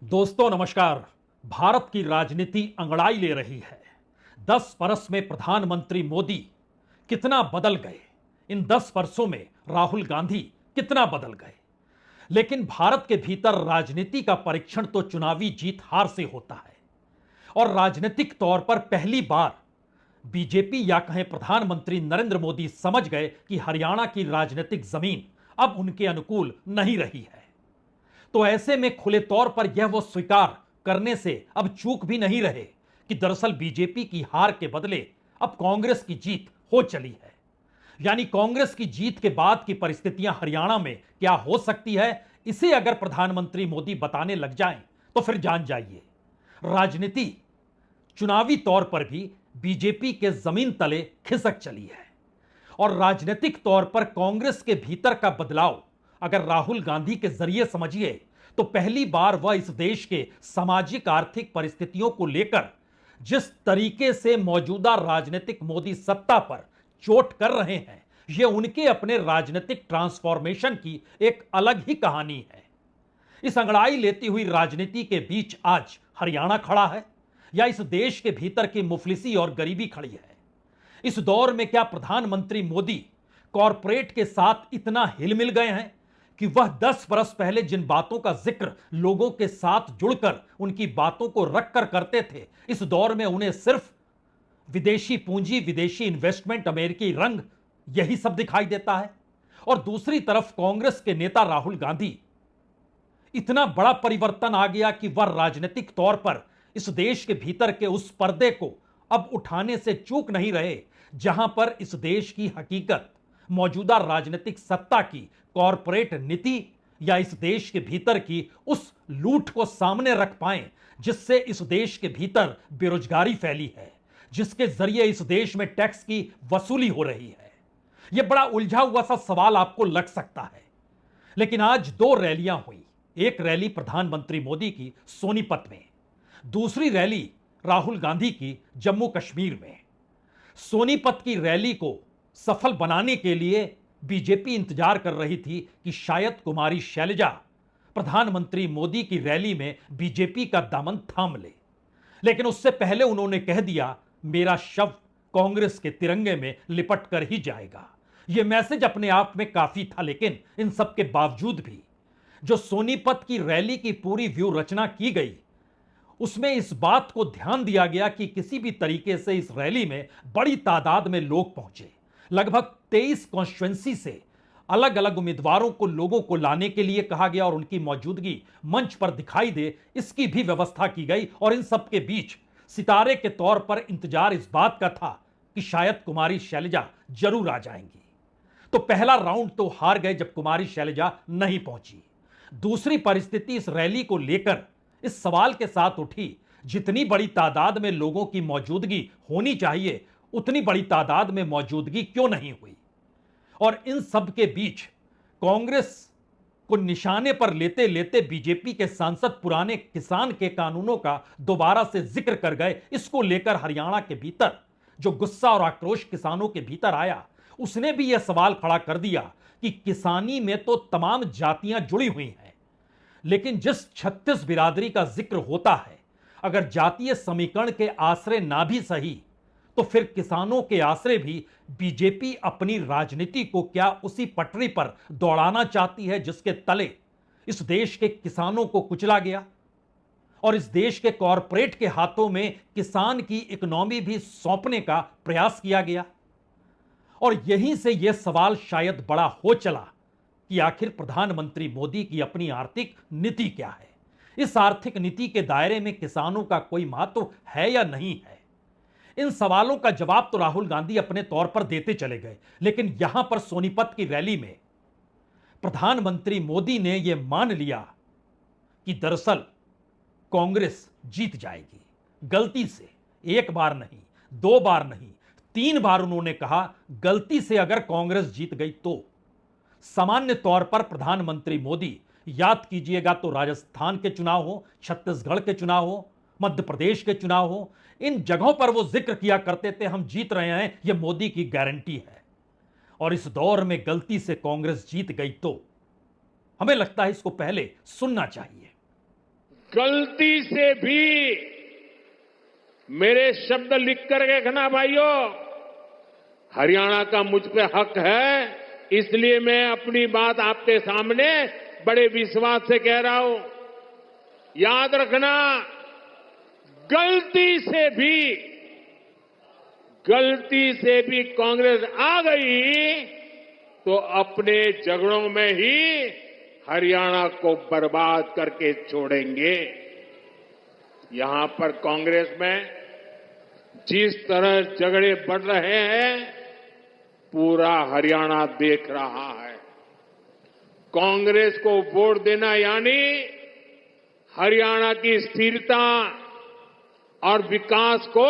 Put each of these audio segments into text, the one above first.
दोस्तों नमस्कार। भारत की राजनीति अंगड़ाई ले रही है। 10 बरस में प्रधानमंत्री मोदी कितना बदल गए, इन 10 वर्षों में राहुल गांधी कितना बदल गए। लेकिन भारत के भीतर राजनीति का परीक्षण तो चुनावी जीत हार से होता है। और राजनीतिक तौर पर पहली बार बीजेपी या कहें प्रधानमंत्री नरेंद्र मोदी समझ गए कि हरियाणा की राजनीतिक जमीन अब उनके अनुकूल नहीं रही है। तो ऐसे में खुले तौर पर यह वो स्वीकार करने से अब चूक भी नहीं रहे कि दरअसल बीजेपी की हार के बदले अब कांग्रेस की जीत हो चली है। यानी कांग्रेस की जीत के बाद की परिस्थितियां हरियाणा में क्या हो सकती है, इसे अगर प्रधानमंत्री मोदी बताने लग जाएं तो फिर जान जाइए, राजनीति चुनावी तौर पर भी बीजेपी के जमीन तले खिसक चली है। और राजनीतिक तौर पर कांग्रेस के भीतर का बदलाव अगर राहुल गांधी के जरिए समझिए तो पहली बार वह इस देश के सामाजिक आर्थिक परिस्थितियों को लेकर जिस तरीके से मौजूदा राजनीतिक मोदी सत्ता पर चोट कर रहे हैं, यह उनके अपने राजनीतिक ट्रांसफॉर्मेशन की एक अलग ही कहानी है। इस अंगड़ाई लेती हुई राजनीति के बीच आज हरियाणा खड़ा है या इस देश के भीतर की मुफलिसी और गरीबी खड़ी है। इस दौर में क्या प्रधानमंत्री मोदी कॉरपोरेट के साथ इतना हिल मिल गए हैं कि वह 10 बरस पहले जिन बातों का जिक्र लोगों के साथ जुड़कर उनकी बातों को रखकर करते थे, इस दौर में उन्हें सिर्फ विदेशी पूंजी, विदेशी इन्वेस्टमेंट, अमेरिकी रंग, यही सब दिखाई देता है। और दूसरी तरफ कांग्रेस के नेता राहुल गांधी, इतना बड़ा परिवर्तन आ गया कि वह राजनीतिक तौर पर इस देश के भीतर के उस पर्दे को अब उठाने से चूक नहीं रहे जहां पर इस देश की हकीकत मौजूदा राजनीतिक सत्ता की कॉरपोरेट नीति या इस देश के भीतर की उस लूट को सामने रख पाएं जिससे इस देश के भीतर बेरोजगारी फैली है, जिसके जरिए इस देश में टैक्स की वसूली हो रही है। यह बड़ा उलझा हुआ सा सवाल आपको लग सकता है। लेकिन आज दो रैलियां हुई। एक रैली प्रधानमंत्री मोदी की सोनीपत में, दूसरी रैली राहुल गांधी की जम्मू कश्मीर में। सोनीपत की रैली को सफल बनाने के लिए बीजेपी इंतजार कर रही थी कि शायद कुमारी शैलजा प्रधानमंत्री मोदी की रैली में बीजेपी का दामन थाम ले। लेकिन उससे पहले उन्होंने कह दिया, मेरा शव कांग्रेस के तिरंगे में लिपट कर ही जाएगा। यह मैसेज अपने आप में काफी था। लेकिन इन सब के बावजूद भी जो सोनीपत की रैली की पूरी व्यू रचना की गई, उसमें इस बात को ध्यान दिया गया कि किसी भी तरीके से इस रैली में बड़ी तादाद में लोग पहुंचे। लगभग 23 कॉन्स्टिट्यूएंसी से अलग अलग उम्मीदवारों को लोगों को लाने के लिए कहा गया और उनकी मौजूदगी मंच पर दिखाई दे, इसकी भी व्यवस्था की गई। और इन सब के बीच सितारे के तौर पर इंतजार इस बात का था कि शायद कुमारी शैलजा जरूर आ जाएंगी। तो पहला राउंड तो हार गए जब कुमारी शैलजा नहीं पहुंची। दूसरी परिस्थिति इस रैली को लेकर इस सवाल के साथ उठी, जितनी बड़ी तादाद में लोगों की मौजूदगी होनी चाहिए उतनी बड़ी तादाद में मौजूदगी क्यों नहीं हुई। और इन सब के बीच कांग्रेस को निशाने पर लेते लेते बीजेपी के सांसद पुराने किसान के कानूनों का दोबारा से जिक्र कर गए। इसको लेकर हरियाणा के भीतर जो गुस्सा और आक्रोश किसानों के भीतर आया, उसने भी यह सवाल खड़ा कर दिया कि किसानी में तो तमाम जातियां जुड़ी हुई हैं, लेकिन जिस 36 बिरादरी का जिक्र होता है, अगर जातीय समीकरण के आश्रय ना भी सही तो फिर किसानों के आश्रय भी बीजेपी अपनी राजनीति को क्या उसी पटरी पर दौड़ाना चाहती है जिसके तले इस देश के किसानों को कुचला गया और इस देश के कॉरपोरेट के हाथों में किसान की इकोनॉमी भी सौंपने का प्रयास किया गया। और यहीं से यह सवाल शायद बड़ा हो चला कि आखिर प्रधानमंत्री मोदी की अपनी आर्थिक नीति क्या है। इस आर्थिक नीति के दायरे में किसानों का कोई महत्व है या नहीं है। इन सवालों का जवाब तो राहुल गांधी अपने तौर पर देते चले गए। लेकिन यहां पर सोनीपत की रैली में प्रधानमंत्री मोदी ने यह मान लिया कि दरअसल कांग्रेस जीत जाएगी। गलती से एक बार नहीं, दो बार नहीं, 3 बार उन्होंने कहा गलती से अगर कांग्रेस जीत गई तो। सामान्य तौर पर प्रधानमंत्री मोदी, याद कीजिएगा तो राजस्थान के चुनाव हो, छत्तीसगढ़ के चुनाव हो, मध्य प्रदेश के चुनाव हो, इन जगहों पर वो जिक्र किया करते थे हम जीत रहे हैं, यह मोदी की गारंटी है। और इस दौर में गलती से कांग्रेस जीत गई तो हमें लगता है इसको पहले सुनना चाहिए। गलती से भी मेरे शब्द लिख कर देखना भाइयों, हरियाणा का मुझ पे हक है, इसलिए मैं अपनी बात आपके सामने बड़े विश्वास से कह रहा हूं। याद रखना, गलती से भी कांग्रेस आ गई तो अपने झगड़ों में ही हरियाणा को बर्बाद करके छोड़ेंगे। यहां पर कांग्रेस में जिस तरह झगड़े बढ़ रहे हैं, पूरा हरियाणा देख रहा है। कांग्रेस को वोट देना यानी हरियाणा की स्थिरता और विकास को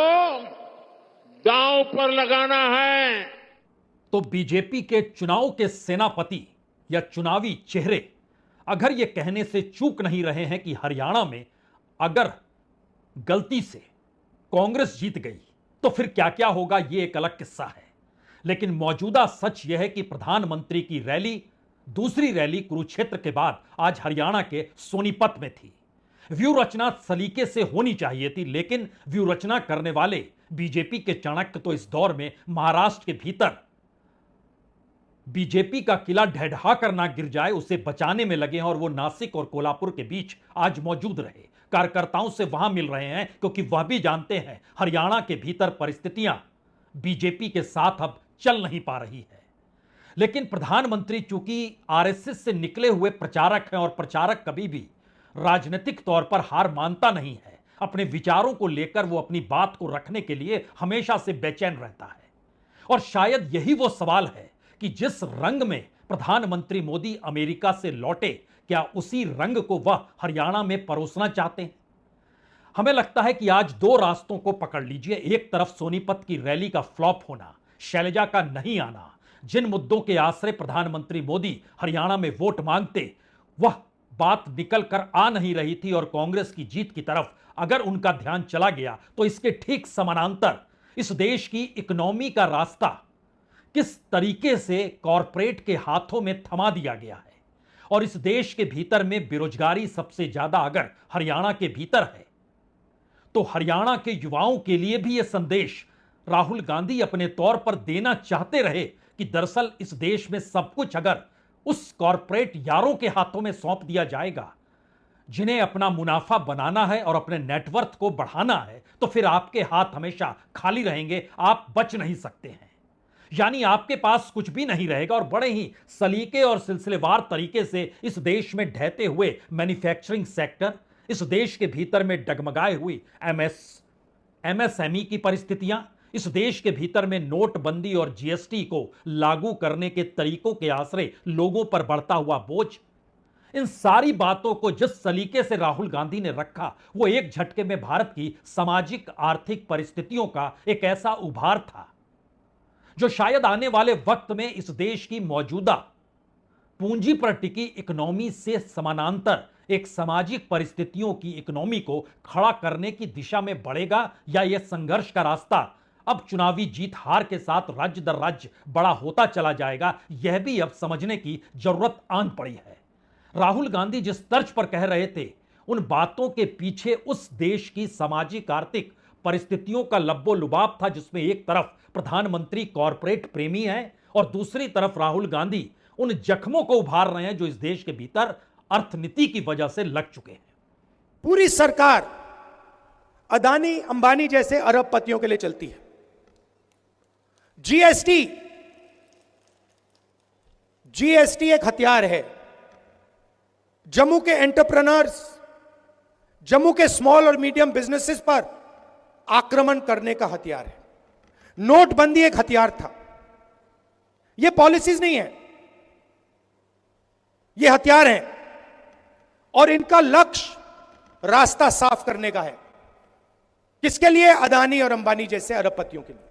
दांव पर लगाना है। तो बीजेपी के चुनाव के सेनापति या चुनावी चेहरे अगर यह कहने से चूक नहीं रहे हैं कि हरियाणा में अगर गलती से कांग्रेस जीत गई तो फिर क्या क्या होगा, यह एक अलग किस्सा है। लेकिन मौजूदा सच यह है कि प्रधानमंत्री की रैली, दूसरी रैली कुरुक्षेत्र के बाद आज हरियाणा के सोनीपत में थी। व्यू रचना सलीके से होनी चाहिए थी, लेकिन व्यू रचना करने वाले बीजेपी के चाणक्य तो इस दौर में महाराष्ट्र के भीतर बीजेपी का किला ढहढहा कर ना गिर जाए उसे बचाने में लगे हैं, और वो नासिक और कोल्हापुर के बीच आज मौजूद रहे, कार्यकर्ताओं से वहां मिल रहे हैं, क्योंकि वह भी जानते हैं हरियाणा के भीतर परिस्थितियां बीजेपी के साथ अब चल नहीं पा रही है। लेकिन प्रधानमंत्री चूंकि आरएसएस से निकले हुए प्रचारक हैं, और प्रचारक कभी भी राजनीतिक तौर पर हार मानता नहीं है, अपने विचारों को लेकर वो अपनी बात को रखने के लिए हमेशा से बेचैन रहता है। और शायद यही वो सवाल है कि जिस रंग में प्रधानमंत्री मोदी अमेरिका से लौटे, क्या उसी रंग को वह हरियाणा में परोसना चाहते हैं? हमें लगता है कि आज दो रास्तों को पकड़ लीजिए। एक तरफ सोनीपत की रैली का फ्लॉप होना, शैलजा का नहीं आना, जिन मुद्दों के आश्रय प्रधानमंत्री मोदी हरियाणा में वोट मांगते वह बात निकल कर आ नहीं रही थी, और कांग्रेस की जीत की तरफ अगर उनका ध्यान चला गया तो इसके ठीक समानांतर इस देश की इकोनॉमी का रास्ता किस तरीके से कॉरपोरेट के हाथों में थमा दिया गया है, और इस देश के भीतर में बेरोजगारी सबसे ज्यादा अगर हरियाणा के भीतर है, तो हरियाणा के युवाओं के लिए भी यह संदेश राहुल गांधी अपने तौर पर देना चाहते रहे कि दरअसल इस देश में सब कुछ अगर उस कॉरपोरेट यारों के हाथों में सौंप दिया जाएगा जिन्हें अपना मुनाफा बनाना है और अपने नेटवर्थ को बढ़ाना है, तो फिर आपके हाथ हमेशा खाली रहेंगे, आप बच नहीं सकते हैं। यानी आपके पास कुछ भी नहीं रहेगा, और बड़े ही सलीके और सिलसिलेवार तरीके से इस देश में ढहते हुए मैन्युफैक्चरिंग सेक्टर, इस देश के भीतर में डगमगाए हुई एमएसएमई की परिस्थितियां, इस देश के भीतर में नोटबंदी और जीएसटी को लागू करने के तरीकों के आश्रय लोगों पर बढ़ता हुआ बोझ, इन सारी बातों को जिस सलीके से राहुल गांधी ने रखा, वो एक झटके में भारत की सामाजिक आर्थिक परिस्थितियों का एक ऐसा उभार था जो शायद आने वाले वक्त में इस देश की मौजूदा पूंजी पर टिकी इकोनॉमी से समानांतर एक सामाजिक परिस्थितियों की इकोनॉमी को खड़ा करने की दिशा में बढ़ेगा, या यह संघर्ष का रास्ता अब चुनावी जीत हार के साथ राज्य दर राज्य बड़ा होता चला जाएगा, यह भी अब समझने की जरूरत आन पड़ी है। राहुल गांधी जिस तर्ज पर कह रहे थे, उन बातों के पीछे उस देश की सामाजिक आर्थिक परिस्थितियों का लब्बो लुबाब था, जिसमें एक तरफ प्रधानमंत्री कॉरपोरेट प्रेमी हैं और दूसरी तरफ राहुल गांधी उन जख्मों को उभार रहे हैं जो इस देश के भीतर अर्थनीति की वजह से लग चुके हैं। पूरी सरकार अदानी अंबानी जैसे अरबपतियों के लिए चलती है। जीएसटी एक हथियार है। जम्मू के एंटरप्रेन्योर्स, जम्मू के स्मॉल और मीडियम बिजनेसेस पर आक्रमण करने का हथियार है। नोटबंदी एक हथियार था। यह पॉलिसीज नहीं है, यह हथियार है, और इनका लक्ष्य रास्ता साफ करने का है। किसके लिए? अदानी और अंबानी जैसे अरबपतियों के लिए।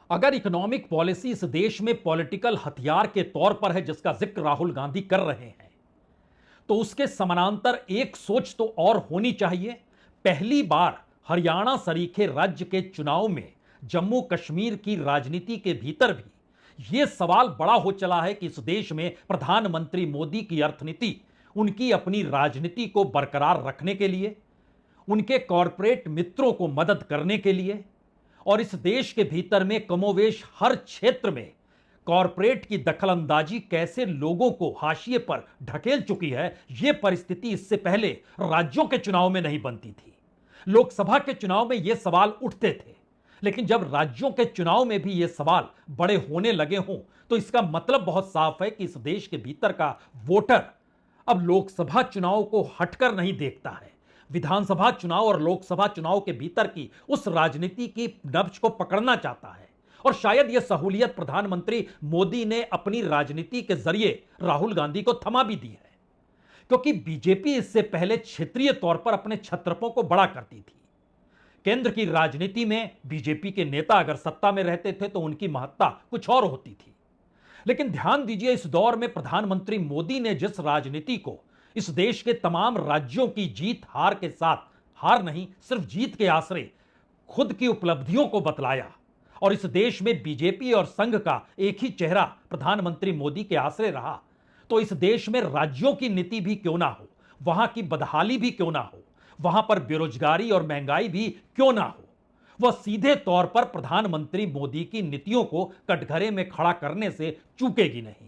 अगर इकोनॉमिक पॉलिसी इस देश में पॉलिटिकल हथियार के तौर पर है, जिसका जिक्र राहुल गांधी कर रहे हैं, तो उसके समानांतर एक सोच तो और होनी चाहिए। पहली बार हरियाणा सरीखे राज्य के चुनाव में जम्मू कश्मीर की राजनीति के भीतर भी यह सवाल बड़ा हो चला है कि इस देश में प्रधानमंत्री मोदी की अर्थनीति उनकी अपनी राजनीति को बरकरार रखने के लिए, उनके कॉरपोरेट मित्रों को मदद करने के लिए और इस देश के भीतर में कमोवेश हर क्षेत्र में कॉरपोरेट की दखलंदाजी कैसे लोगों को हाशिए पर ढकेल चुकी है, यह परिस्थिति इससे पहले राज्यों के चुनाव में नहीं बनती थी। लोकसभा के चुनाव में यह सवाल उठते थे, लेकिन जब राज्यों के चुनाव में भी यह सवाल बड़े होने लगे हों तो इसका मतलब बहुत साफ है कि इस देश के भीतर का वोटर अब लोकसभा चुनाव को हटकर नहीं देखता है, विधानसभा चुनाव और लोकसभा चुनाव के भीतर की उस राजनीति की नब्ज को पकड़ना चाहता है। और शायद यह सहूलियत प्रधानमंत्री मोदी ने अपनी राजनीति के जरिए राहुल गांधी को थमा भी दी है, क्योंकि बीजेपी इससे पहले क्षेत्रीय तौर पर अपने छत्रपों को बड़ा करती थी। केंद्र की राजनीति में बीजेपी के नेता अगर सत्ता में रहते थे तो उनकी महत्ता कुछ और होती थी। लेकिन ध्यान दीजिए, इस दौर में प्रधानमंत्री मोदी ने जिस राजनीति को इस देश के तमाम राज्यों की जीत हार के साथ, हार नहीं सिर्फ जीत के आश्रय खुद की उपलब्धियों को बतलाया, और इस देश में बीजेपी और संघ का एक ही चेहरा प्रधानमंत्री मोदी के आश्रय रहा, तो इस देश में राज्यों की नीति भी क्यों ना हो, वहां की बदहाली भी क्यों ना हो, वहां पर बेरोजगारी और महंगाई भी क्यों ना हो, वह सीधे तौर पर प्रधानमंत्री मोदी की नीतियों को कटघरे में खड़ा करने से चूकेगी नहीं।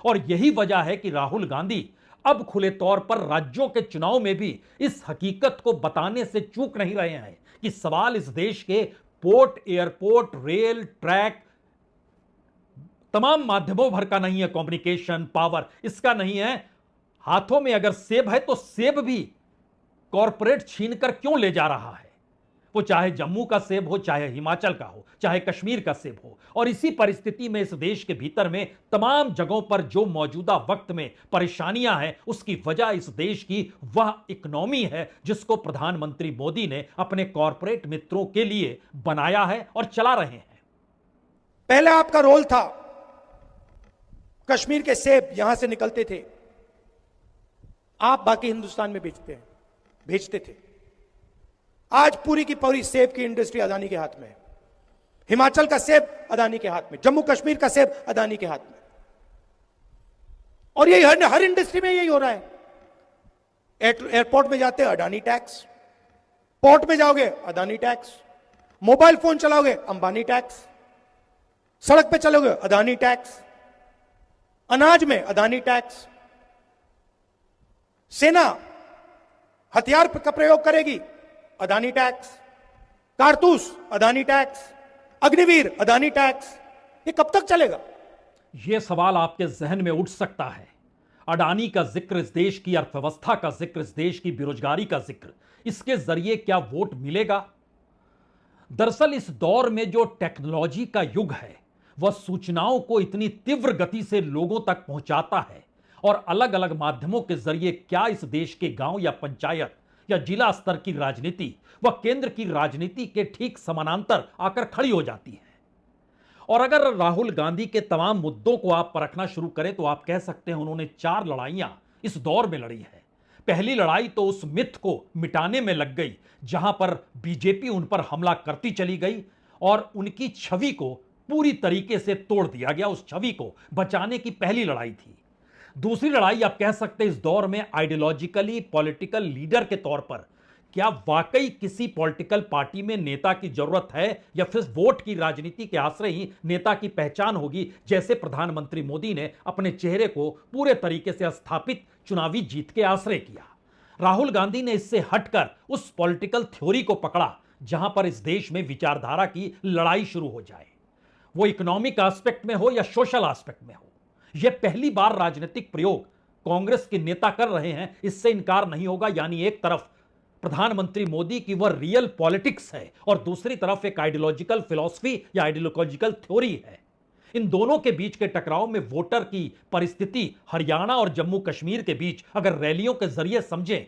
और यही वजह है कि राहुल गांधी अब खुले तौर पर राज्यों के चुनाव में भी इस हकीकत को बताने से चूक नहीं रहे हैं कि सवाल इस देश के पोर्ट, एयरपोर्ट, रेल, ट्रैक, तमाम माध्यमों भर का नहीं है, कम्युनिकेशन पावर इसका नहीं है। हाथों में अगर सेब है तो सेब भी कॉरपोरेट छीनकर क्यों ले जा रहा है, वो चाहे जम्मू का सेब हो, चाहे हिमाचल का हो, चाहे कश्मीर का सेब हो। और इसी परिस्थिति में इस देश के भीतर में तमाम जगहों पर जो मौजूदा वक्त में परेशानियां हैं, उसकी वजह इस देश की वह इकोनॉमी है जिसको प्रधानमंत्री मोदी ने अपने कॉरपोरेट मित्रों के लिए बनाया है और चला रहे हैं। पहले आपका रोल था, कश्मीर के सेब यहां से निकलते थे, आप बाकी हिंदुस्तान में भेजते थे। आज पूरी की पूरी सेब की इंडस्ट्री अदानी के हाथ में है। हिमाचल का सेब अदानी के हाथ में, जम्मू कश्मीर का सेब अदानी के हाथ में। और यही हर इंडस्ट्री में यही हो रहा है। एयरपोर्ट में जाते अडानी टैक्स, पोर्ट में जाओगे अदानी टैक्स, मोबाइल फोन चलाओगे अंबानी टैक्स, सड़क पे चलोगे अदानी टैक्स, अनाज में अदानी टैक्स, सेना हथियार का प्रयोग करेगी अदानी टैक्स, कारतूस अदानी टैक्स, अग्निवीर अदानी टैक्स। ये कब तक चलेगा? यह सवाल आपके जहन में उठ सकता है। अडानी का जिक्र, इस देश की अर्थव्यवस्था का जिक्र, इस देश की बेरोजगारी का जिक्र, इसके जरिए क्या वोट मिलेगा? दरअसल इस दौर में जो टेक्नोलॉजी का युग है वह सूचनाओं को इतनी तीव्र गति से लोगों तक पहुंचाता है और अलग अलग माध्यमों के जरिए क्या इस देश के गांव या पंचायत या जिला स्तर की राजनीति वह केंद्र की राजनीति के ठीक समानांतर आकर खड़ी हो जाती है। और अगर राहुल गांधी के तमाम मुद्दों को आप परखना शुरू करें तो आप कह सकते हैं उन्होंने 4 लड़ाइयां इस दौर में लड़ी है। पहली लड़ाई तो उस मिथ को मिटाने में लग गई जहां पर बीजेपी उन पर हमला करती चली गई और उनकी छवि को पूरी तरीके से तोड़ दिया गया। उस छवि को बचाने की पहली लड़ाई थी। दूसरी लड़ाई आप कह सकते हैं इस दौर में आइडियोलॉजिकली पॉलिटिकल लीडर के तौर पर क्या वाकई किसी पॉलिटिकल पार्टी में नेता की जरूरत है या फिर वोट की राजनीति के आश्रय ही नेता की पहचान होगी, जैसे प्रधानमंत्री मोदी ने अपने चेहरे को पूरे तरीके से स्थापित चुनावी जीत के आश्रय किया। राहुल गांधी ने इससे हटकर उस पॉलिटिकल थ्योरी को पकड़ा जहां पर इस देश में विचारधारा की लड़ाई शुरू हो जाए, वो इकोनॉमिक एस्पेक्ट में हो या सोशल एस्पेक्ट में हो। यह पहली बार राजनीतिक प्रयोग कांग्रेस के नेता कर रहे हैं, इससे इनकार नहीं होगा। यानी एक तरफ प्रधानमंत्री मोदी की वह रियल पॉलिटिक्स है और दूसरी तरफ एक आइडियोलॉजिकल फिलॉसफी या आइडियोलॉजिकल थ्योरी है। इन दोनों के बीच के टकराव में वोटर की परिस्थिति हरियाणा और जम्मू कश्मीर के बीच अगर रैलियों के जरिए समझें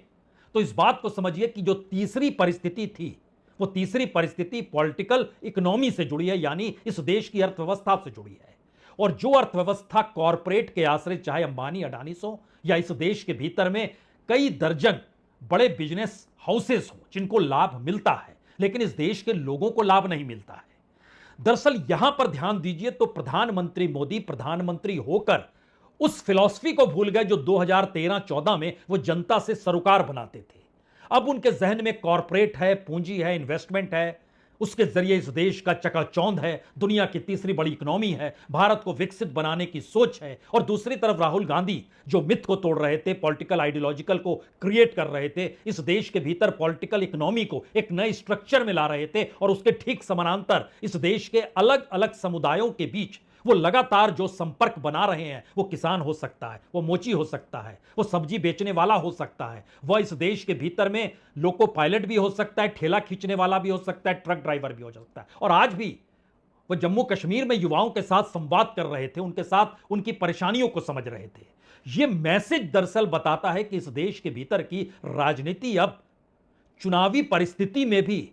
तो इस बात को समझिए कि जो तीसरी परिस्थिति थी वो तीसरी परिस्थिति पॉलिटिकल इकोनॉमी से जुड़ी है, यानी इस देश की अर्थव्यवस्था से जुड़ी है। और जो अर्थव्यवस्था कॉरपोरेट के आश्रय, चाहे अंबानी अडानी हो या इस देश के भीतर में कई दर्जन बड़े बिजनेस हाउसेस हो जिनको लाभ मिलता है, लेकिन इस देश के लोगों को लाभ नहीं मिलता है। दरअसल यहां पर ध्यान दीजिए तो प्रधानमंत्री मोदी प्रधानमंत्री होकर उस फिलॉसफी को भूल गए जो 2013-14 में वो जनता से सरोकार बनाते थे। अब उनके जहन में कॉरपोरेट है, पूंजी है, इन्वेस्टमेंट है, उसके जरिए इस देश का चकाचौंध है, दुनिया की तीसरी बड़ी इकोनॉमी है, भारत को विकसित बनाने की सोच है। और दूसरी तरफ राहुल गांधी जो मिथ को तोड़ रहे थे, पॉलिटिकल आइडियोलॉजिकल को क्रिएट कर रहे थे, इस देश के भीतर पॉलिटिकल इकोनॉमी को एक नए स्ट्रक्चर में ला रहे थे, और उसके ठीक समानांतर इस देश के अलग अलग समुदायों के बीच वो लगातार जो संपर्क बना रहे हैं, वो किसान हो सकता है, वो मोची हो सकता है, वो सब्जी बेचने वाला हो सकता है, वह इस देश के भीतर में लोको पायलट भी हो सकता है, ठेला खींचने वाला भी हो सकता है, ट्रक ड्राइवर भी हो सकता है। और आज भी वो जम्मू कश्मीर में युवाओं के साथ संवाद कर रहे थे, उनके साथ उनकी परेशानियों को समझ रहे थे। यह मैसेज दरअसल बताता है कि इस देश के भीतर की राजनीति अब चुनावी परिस्थिति में भी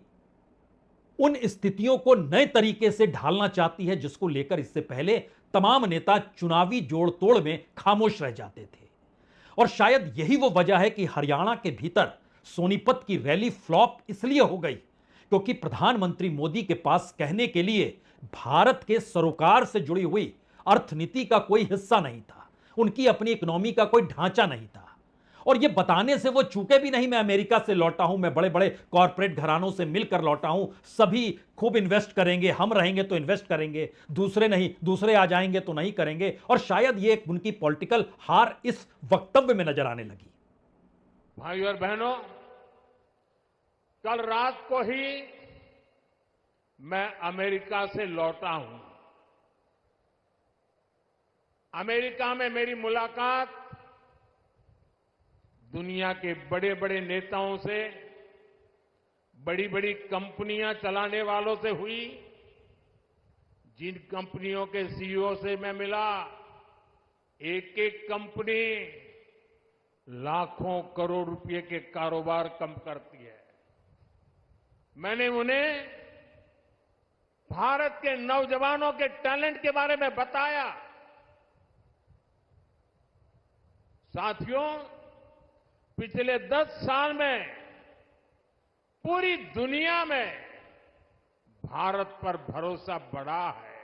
उन स्थितियों को नए तरीके से ढालना चाहती है, जिसको लेकर इससे पहले तमाम नेता चुनावी जोड़ तोड़ में खामोश रह जाते थे। और शायद यही वो वजह है कि हरियाणा के भीतर सोनीपत की रैली फ्लॉप इसलिए हो गई क्योंकि प्रधानमंत्री मोदी के पास कहने के लिए भारत के सरोकार से जुड़ी हुई अर्थनीति का कोई हिस्सा नहीं था, उनकी अपनी इकोनॉमी का कोई ढांचा नहीं था। और ये बताने से वो चूके भी नहीं, मैं अमेरिका से लौटा हूं, मैं बड़े बड़े कॉर्पोरेट घरानों से मिलकर लौटा हूं, सभी खूब इन्वेस्ट करेंगे, हम रहेंगे तो इन्वेस्ट करेंगे, दूसरे नहीं, दूसरे आ जाएंगे तो नहीं करेंगे। और शायद ये एक उनकी पॉलिटिकल हार इस वक्तव्य में नजर आने लगी। भाइयों और बहनों, कल रात को ही मैं अमेरिका से लौटा हूं। अमेरिका में मेरी मुलाकात दुनिया के बड़े बड़े नेताओं से, बड़ी बड़ी कंपनियां चलाने वालों से हुई। जिन कंपनियों के सीईओ से मैं मिला, एक एक कंपनी लाखों करोड़ रुपए के कारोबार कम करती है। मैंने उन्हें भारत के नौजवानों के टैलेंट के बारे में बताया। साथियों, पिछले 10 साल में पूरी दुनिया में भारत पर भरोसा बढ़ा है।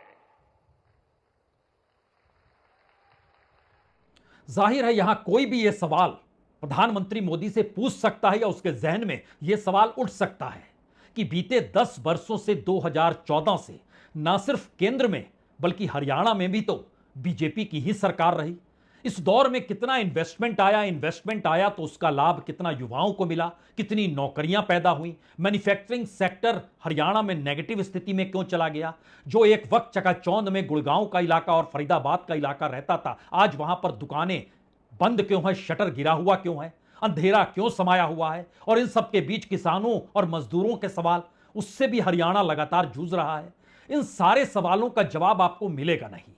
जाहिर है यहां कोई भी यह सवाल प्रधानमंत्री मोदी से पूछ सकता है या उसके जहन में यह सवाल उठ सकता है कि बीते 10 वर्षों से 2014 से ना सिर्फ केंद्र में बल्कि हरियाणा में भी तो बीजेपी की ही सरकार रही। इस दौर में कितना इन्वेस्टमेंट आया तो उसका लाभ कितना युवाओं को मिला, कितनी नौकरियां पैदा हुई, मैन्युफैक्चरिंग सेक्टर हरियाणा में नेगेटिव स्थिति में क्यों चला गया। जो एक वक्त चकाचौंध में गुड़गांव का इलाका और फरीदाबाद का इलाका रहता था, आज वहां पर दुकानें बंद क्यों है, शटर गिरा हुआ क्यों है, अंधेरा क्यों समाया हुआ है। और इन सबके बीच किसानों और मजदूरों के सवाल, उससे भी हरियाणा लगातार जूझ रहा है। इन सारे सवालों का जवाब आपको मिलेगा नहीं,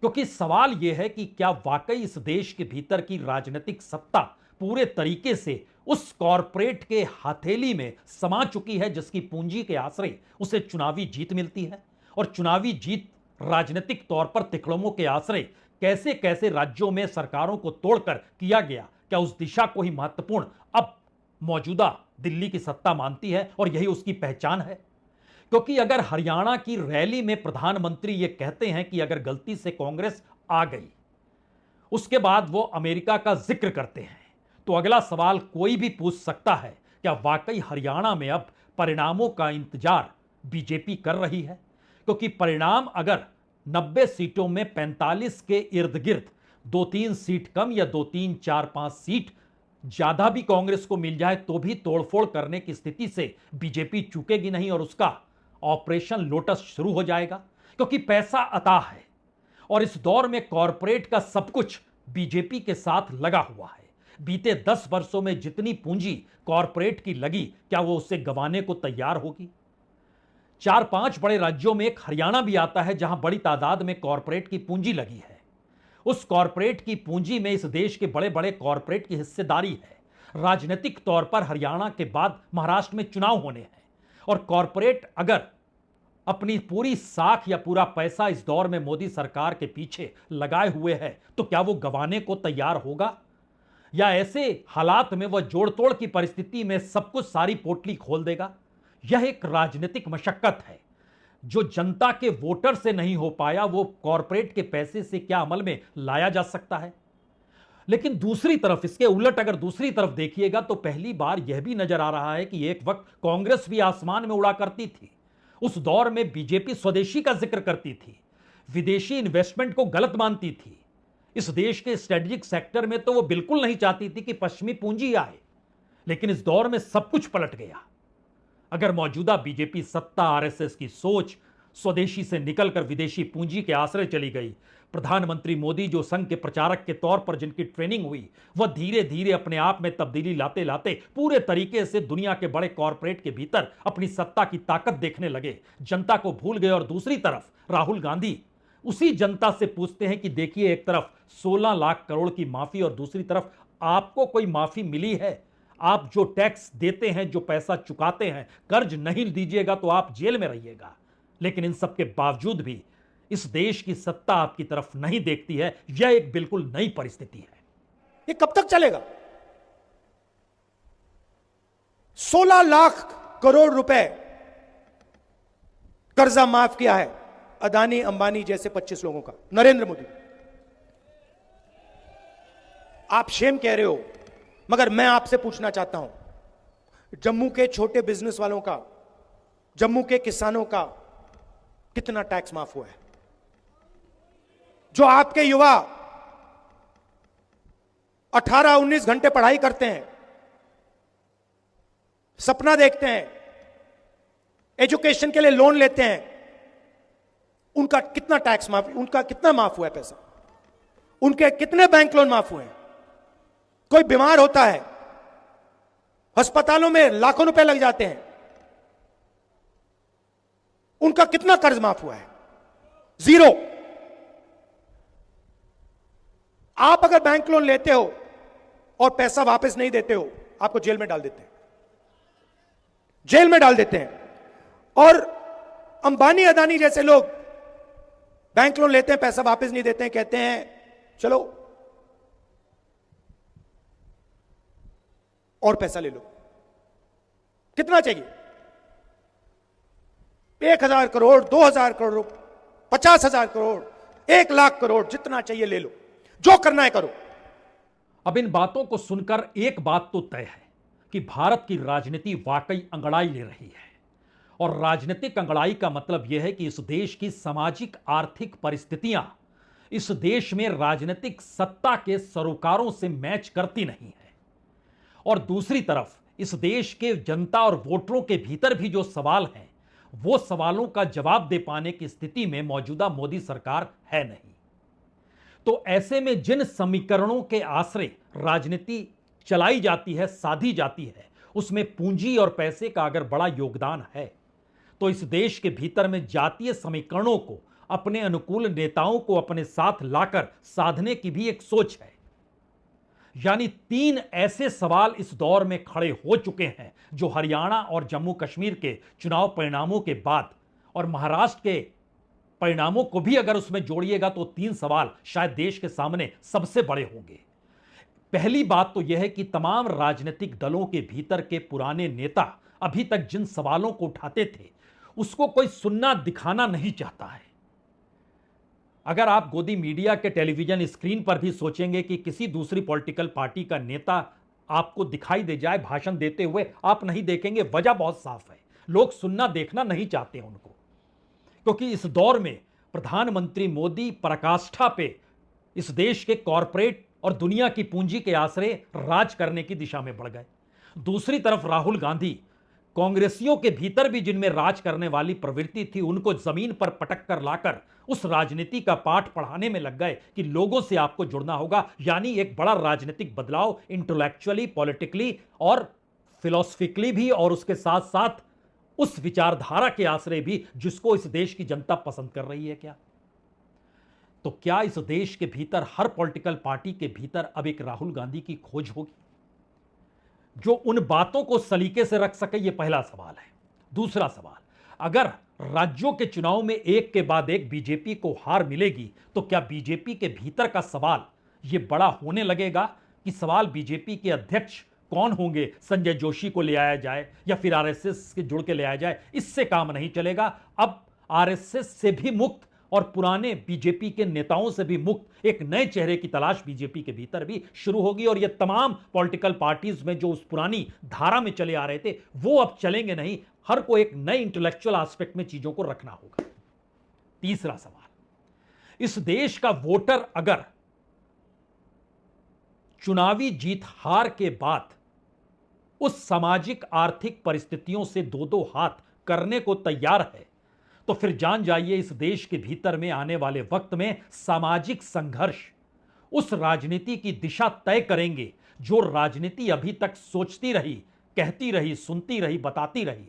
क्योंकि सवाल यह है कि क्या वाकई इस देश के भीतर की राजनीतिक सत्ता पूरे तरीके से उस कॉरपोरेट के हथेली में समा चुकी है जिसकी पूंजी के आश्रय उसे चुनावी जीत मिलती है। और चुनावी जीत राजनीतिक तौर पर तिकड़मों के आश्रय कैसे कैसे राज्यों में सरकारों को तोड़कर किया गया, क्या उस दिशा को ही महत्वपूर्ण अब मौजूदा दिल्ली की सत्ता मानती है और यही उसकी पहचान है। क्योंकि अगर हरियाणा की रैली में प्रधानमंत्री यह कहते हैं कि अगर गलती से कांग्रेस आ गई, उसके बाद वो अमेरिका का जिक्र करते हैं, तो अगला सवाल कोई भी पूछ सकता है, क्या वाकई हरियाणा में अब परिणामों का इंतजार बीजेपी कर रही है। क्योंकि परिणाम अगर 90 सीटों में 45 के इर्द गिर्द 2-3 सीट कम या 2-3, 4-5 सीट ज्यादा भी कांग्रेस को मिल जाए तो भी तोड़फोड़ करने की स्थिति से बीजेपी चूकेगी नहीं और उसका ऑपरेशन लोटस शुरू हो जाएगा। क्योंकि पैसा अता है और इस दौर में कॉरपोरेट का सब कुछ बीजेपी के साथ लगा हुआ है। बीते 10 वर्षों में जितनी पूंजी कॉरपोरेट की लगी, क्या वो उसे गंवाने को तैयार होगी। 4-5 बड़े राज्यों में एक हरियाणा भी आता है जहां बड़ी तादाद में कॉरपोरेट की पूंजी लगी है। उस कॉरपोरेट की पूंजी में इस देश के बड़े बड़े कॉरपोरेट की हिस्सेदारी है। राजनीतिक तौर पर हरियाणा के बाद महाराष्ट्र में चुनाव होने हैं और कॉरपोरेट अगर अपनी पूरी साख या पूरा पैसा इस दौर में मोदी सरकार के पीछे लगाए हुए है, तो क्या वो गंवाने को तैयार होगा, या ऐसे हालात में वह जोड़ तोड़ की परिस्थिति में सब कुछ सारी पोटली खोल देगा। यह एक राजनीतिक मशक्कत है। जो जनता के वोटर से नहीं हो पाया वो कॉरपोरेट के पैसे से क्या अमल में लाया जा सकता है? लेकिन दूसरी तरफ, इसके उलट अगर दूसरी तरफ देखिएगा तो पहली बार यह भी नजर आ रहा है कि एक वक्त कांग्रेस भी आसमान में उड़ा करती थी। उस दौर में बीजेपी स्वदेशी का जिक्र करती थी, विदेशी इन्वेस्टमेंट को गलत मानती थी। इस देश के स्ट्रेटेजिक सेक्टर में तो वो बिल्कुल नहीं चाहती थी कि पश्चिमी पूंजी आए। लेकिन इस दौर में सब कुछ पलट गया। अगर मौजूदा बीजेपी सत्ता, आरएसएस की सोच स्वदेशी से निकलकर विदेशी पूंजी के आश्रय चली गई, प्रधानमंत्री मोदी जो संघ के प्रचारक के तौर पर जिनकी ट्रेनिंग हुई, वह धीरे धीरे अपने आप में तब्दीली लाते लाते पूरे तरीके से दुनिया के बड़े कॉरपोरेट के भीतर अपनी सत्ता की ताकत देखने लगे, जनता को भूल गए। और दूसरी तरफ राहुल गांधी उसी जनता से पूछते हैं कि देखिए, एक तरफ 16 लाख करोड़ की माफी और दूसरी तरफ आपको कोई माफी मिली है? आप जो टैक्स देते हैं, जो पैसा चुकाते हैं, कर्ज नहीं दीजिएगा तो आप जेल में रहिएगा। लेकिन इन सब के बावजूद भी इस देश की सत्ता आपकी तरफ नहीं देखती है। यह एक बिल्कुल नई परिस्थिति है। ये कब तक चलेगा? 16 लाख करोड़ रुपए कर्जा माफ किया है अदानी अंबानी जैसे 25 लोगों का, नरेंद्र मोदी। आप शेम कह रहे हो, मगर मैं आपसे पूछना चाहता हूं, जम्मू के छोटे बिजनेस वालों का, जम्मू के किसानों का कितना टैक्स माफ हुआ है? जो आपके युवा 18-19 घंटे पढ़ाई करते हैं, सपना देखते हैं, एजुकेशन के लिए लोन लेते हैं, उनका कितना टैक्स माफ, उनका कितना माफ हुआ है पैसा? उनके कितने बैंक लोन माफ हुए हैं? कोई बीमार होता है, अस्पतालों में लाखों रुपए लग जाते हैं, उनका कितना कर्ज माफ हुआ है? जीरो। आप अगर बैंक लोन लेते हो और पैसा वापस नहीं देते हो, आपको जेल में डाल देते हैं, जेल में डाल देते हैं। और अंबानी अदानी जैसे लोग बैंक लोन लेते हैं, पैसा वापस नहीं देते हैं, कहते हैं चलो और पैसा ले लो। कितना चाहिए? 1,000 करोड़, 2,000 करोड़, 50,000 करोड़, 1 लाख करोड़, जितना चाहिए ले लो, जो करना है करो। अब इन बातों को सुनकर एक बात तो तय है कि भारत की राजनीति वाकई अंगड़ाई ले रही है। और राजनीतिक अंगड़ाई का मतलब यह है कि इस देश की सामाजिक आर्थिक परिस्थितियां इस देश में राजनीतिक सत्ता के सरोकारों से मैच करती नहीं है। और दूसरी तरफ इस देश के जनता और वोटरों के भीतर भी जो सवाल हैं, वो सवालों का जवाब दे पाने की स्थिति में मौजूदा मोदी सरकार है नहीं। तो ऐसे में जिन समीकरणों के आश्रय राजनीति चलाई जाती है, साधी जाती है, उसमें पूंजी और पैसे का अगर बड़ा योगदान है, तो इस देश के भीतर में जातीय समीकरणों को अपने अनुकूल नेताओं को अपने साथ लाकर साधने की भी एक सोच है। यानी 3 ऐसे सवाल इस दौर में खड़े हो चुके हैं जो हरियाणा और जम्मू कश्मीर के चुनाव परिणामों के बाद और महाराष्ट्र के परिणामों को भी अगर उसमें जोड़िएगा तो 3 सवाल शायद देश के सामने सबसे बड़े होंगे। पहली बात तो यह है कि तमाम राजनीतिक दलों के भीतर के पुराने नेता अभी तक जिन सवालों को उठाते थे उसको कोई सुनना दिखाना नहीं चाहता है। अगर आप गोदी मीडिया के टेलीविजन स्क्रीन पर भी सोचेंगे कि किसी दूसरी पॉलिटिकल पार्टी का नेता आपको दिखाई दे जाए भाषण देते हुए, आप नहीं देखेंगे। वजह बहुत साफ है, लोग सुनना देखना नहीं चाहते उनको, क्योंकि इस दौर में प्रधानमंत्री मोदी पराकाष्ठा पे इस देश के कॉरपोरेट और दुनिया की पूंजी के आश्रय राज करने की दिशा में बढ़ गए। दूसरी तरफ राहुल गांधी कांग्रेसियों के भीतर भी जिनमें राज करने वाली प्रवृत्ति थी, उनको जमीन पर पटक कर लाकर उस राजनीति का पाठ पढ़ाने में लग गए कि लोगों से आपको जुड़ना होगा। यानी एक बड़ा राजनीतिक बदलाव इंटेलेक्चुअली, पॉलिटिकली और फिलोसफिकली भी, और उसके साथ साथ उस विचारधारा के आश्रय भी जिसको इस देश की जनता पसंद कर रही है। क्या क्या इस देश के भीतर हर पॉलिटिकल पार्टी के भीतर अब एक राहुल गांधी की खोज होगी जो उन बातों को सलीके से रख सके? यह पहला सवाल है। दूसरा सवाल, अगर राज्यों के चुनाव में एक के बाद एक बीजेपी को हार मिलेगी तो क्या बीजेपी के भीतर का सवाल यह बड़ा होने लगेगा कि सवाल बीजेपी के अध्यक्ष कौन होंगे, संजय जोशी को ले आया जाए या फिर आरएसएस के जुड़ के ले आया जाए? इससे काम नहीं चलेगा। अब आरएसएस से भी मुक्त और पुराने बीजेपी के नेताओं से भी मुक्त एक नए चेहरे की तलाश बीजेपी के भीतर भी शुरू होगी। और ये तमाम पॉलिटिकल पार्टीज में जो उस पुरानी धारा में चले आ रहे थे वो अब चलेंगे नहीं। हर को एक नए इंटेलेक्चुअल एस्पेक्ट में चीजों को रखना होगा। तीसरा सवाल, इस देश का वोटर अगर चुनावी जीत हार के बाद उस सामाजिक आर्थिक परिस्थितियों से दो दो हाथ करने को तैयार है तो फिर जान जाइए इस देश के भीतर में आने वाले वक्त में सामाजिक संघर्ष उस राजनीति की दिशा तय करेंगे जो राजनीति अभी तक सोचती रही, कहती रही, सुनती रही, बताती रही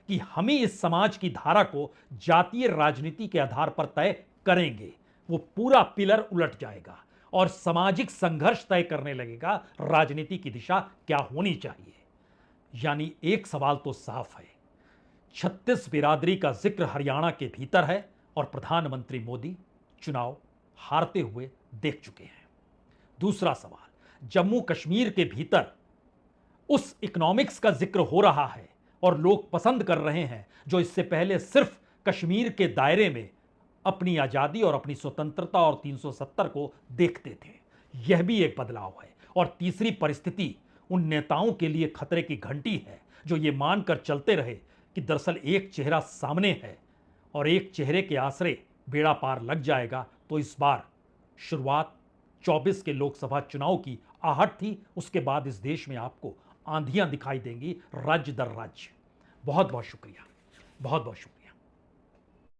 कि हम ही इस समाज की धारा को जातीय राजनीति के आधार पर तय करेंगे। वो पूरा पिलर उलट जाएगा और सामाजिक संघर्ष तय करने लगेगा राजनीति की दिशा क्या होनी चाहिए। यानी एक सवाल तो साफ है, 36 बिरादरी का जिक्र हरियाणा के भीतर है और प्रधानमंत्री मोदी चुनाव हारते हुए देख चुके हैं। दूसरा सवाल, जम्मू कश्मीर के भीतर उस इकोनॉमिक्स का जिक्र हो रहा है और लोग पसंद कर रहे हैं जो इससे पहले सिर्फ कश्मीर के दायरे में अपनी आजादी और अपनी स्वतंत्रता और 370 को देखते थे। यह भी एक बदलाव है। और तीसरी परिस्थिति उन नेताओं के लिए खतरे की घंटी है जो ये मानकर चलते रहे कि दरअसल एक चेहरा सामने है और एक चेहरे के आसरे बेड़ा पार लग जाएगा। तो इस बार शुरुआत 24 के लोकसभा चुनाव की आहट थी, उसके बाद इस देश में आपको आंधियां दिखाई देंगी राज्य दर राज्य। बहुत बहुत शुक्रिया, बहुत बहुत शुक्रिया।